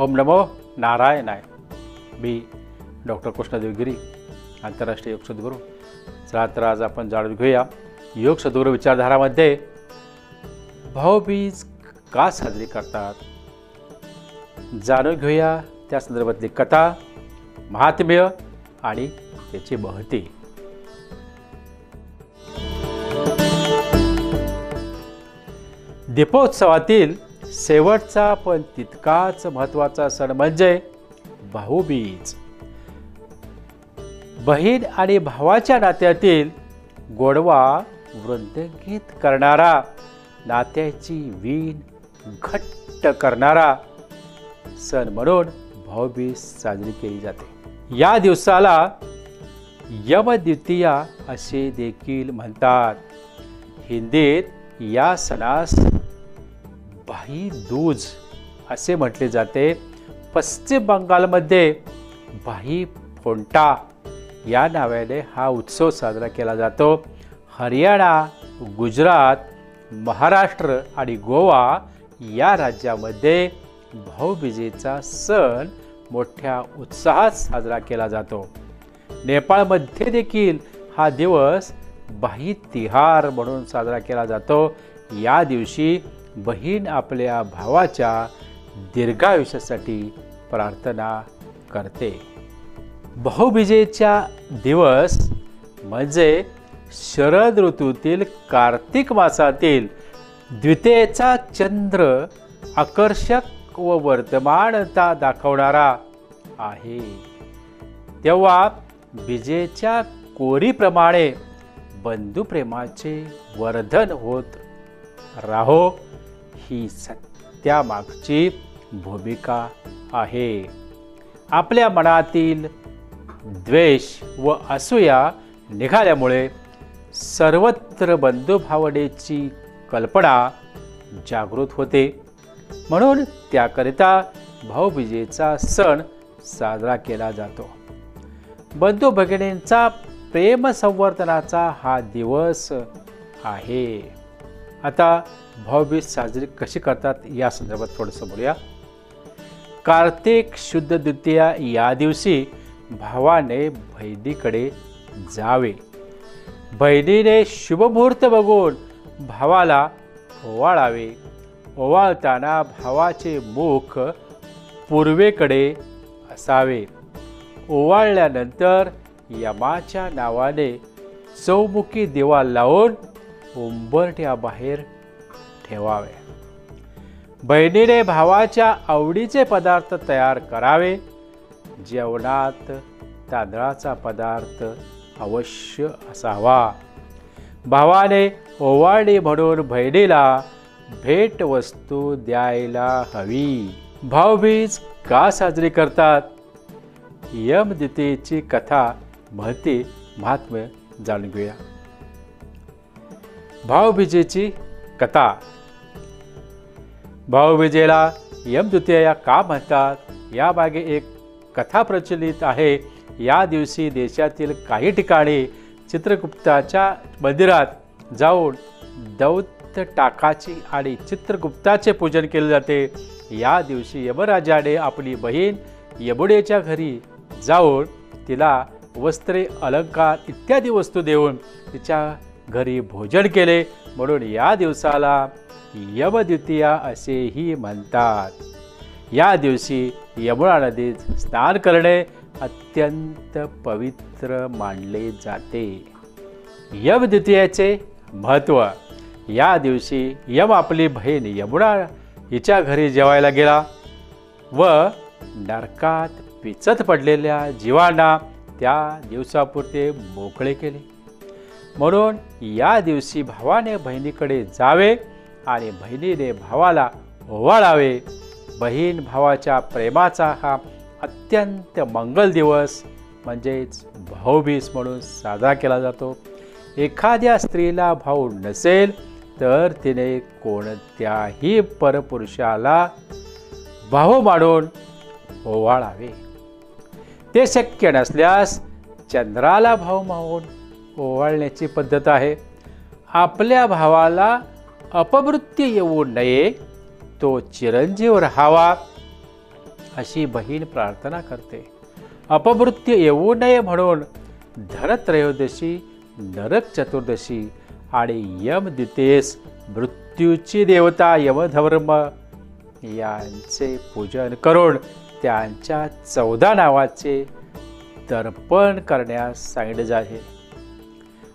ओम नमो नारायणाय. मी डॉक्टर कृष्ण देवगिरी, आंतरराष्ट्रीय योग सद्गुरू. चला तर आज आपण जाणून घेऊया योग सद्गुरू विचारधारामध्ये भाऊबीज का साजरी करतात. जाणून घेऊया त्या संदर्भातली कथा, महात्म्य आणि त्याची महती. दीपोत्सवातील शेवटचा पण तितकाच महत्त्वाचा सण म्हणजे भाऊबीज. बहीण आणि भावाच्या नात्यातील गोडवा वृद्धिंगित करणारा, नात्याची वीण घट्ट करणारा सण म्हणून भाऊबीज साजरी केली जाते. या दिवसाला यमद्वितीया असे देखील म्हणतात. हिंदीत या सणास भाई दूज असे म्हटले जाते. पश्चिम बंगालमध्ये भाई फोंटा या नावाने हा उत्सव साजरा केला जातो. हरियाणा, गुजरात, महाराष्ट्र आणि गोवा या राज्यामध्ये भाऊबीजेचा सण मोठ्या उत्साहात साजरा केला जातो. नेपाळमध्ये देखील हा दिवस भाई तिहार म्हणून साजरा केला जातो. या दिवशी बहीण आपल्या भावाच्या दीर्घायुष्यासाठी प्रार्थना करते. भाऊबीजेचा दिवस म्हणजे शरद ऋतूतील कार्तिक मासातील द्वितीयेचा चंद्र आकर्षक व वर्तमानता दाखवणारा आहे. तेव्हा बीजेच्या कोरीप्रमाणे बंधुप्रेमाचे वर्धन होत राहो ही सत्यामागची भूमिका आहे. आपल्या मनातील द्वेष व असूया निघाल्यामुळे सर्वत्र बंधुभावनेची कल्पना जागृत होते. म्हणून त्याकरिता भाऊबीजेचा सण साजरा केला जातो. बंधू भगिनींचा प्रेम संवर्धनाचा हा दिवस आहे. आता भाऊबीज साजरी कशी करतात या संदर्भात थोडंसं बोलूया. कार्तिक शुद्ध द्वितीया या दिवशी भावाने बहिणीकडे जावे. बहिणीने शुभमुहूर्त बघून भावाला ओवाळावे. ओवाळताना भावाचे मुख पूर्वेकडे असावे. ओवाळल्यानंतर यमाच्या नावाने चौमुखी दिवा लावून उंबरठ्याबाहेर ठेवावे. बहिणीने भावाच्या आवडीचे पदार्थ तयार करावे. जेवणात तांदळाचा पदार्थ अवश्य असावा. भावाने ओवाळणी म्हणून बहिणीला भेटवस्तू द्यायला हवी. भाऊबीज का साजरी करतात. यमद्वितीयेची कथा, महती, महात्म्य जाणून घेऊया. भाऊबीजेची कथा. भाऊबीजेला यमद्वितीया का म्हणतात यामागे एक कथा प्रचलित आहे. या दिवशी देशातील काही ठिकाणी चित्रगुप्ताच्या मंदिरात जाऊन दौत्य टाकाची आणि चित्रगुप्ताचे पूजन केले जाते. या दिवशी यमराजाने आपली बहीण यमुनेच्या घरी जाऊन तिला वस्त्रे, अलंकार इत्यादी वस्तू देऊन तिच्या घरी भोजन केले. म्हणून या दिवसाला यमद्वितीया असेही म्हणतात. या दिवशी यमुना नदीत स्नान करणे अत्यंत पवित्र मानले जाते. यमद्वितीयेचे महत्त्व. या दिवशी यम आपली बहीण यमुना हिच्या घरी जेवायला गेला व नरकात पिचत पडलेल्या जीवांना त्या दिवसापुरते मोकळे केले. म्हणून या दिवशी भावाने बहिणीकडे जावे आणि बहिणीने भावाला ओवाळावे. बहीण भावाच्या प्रेमाचा हा अत्यंत मंगल दिवस म्हणजेच भाऊबीज म्हणून साजरा केला जातो. एखाद्या स्त्रीला भाऊ नसेल तर तिने कोणत्याही परपुरुषाला भाऊ मानून ओवाळावे. ते शक्य नसल्यास चंद्राला भाऊ मानून ओवाळण्याची पद्धत आहे. आपल्या भावाला अपमृत्यू येऊ नये, तो चिरंजीव राहावा अशी बहीण प्रार्थना करते. अपमृत्यू येऊ नये म्हणून धनत्रयोदशी, नरक चतुर्दशी आणि यमद्वितीयेस मृत्यूची देवता यमधर्म यांचे पूजन करून त्यांच्या 14 नावाचे तर्पण करण्यास सांगितले आहे.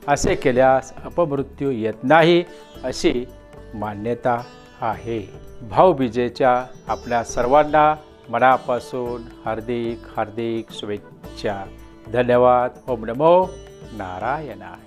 असे केल्यास अपमृत्यू येत नाही अशी मान्यता आहे. भाऊबीजेच्या आपल्या सर्वांना मनापासून हार्दिक हार्दिक शुभेच्छा. धन्यवाद. ओम नमो नारायणाय.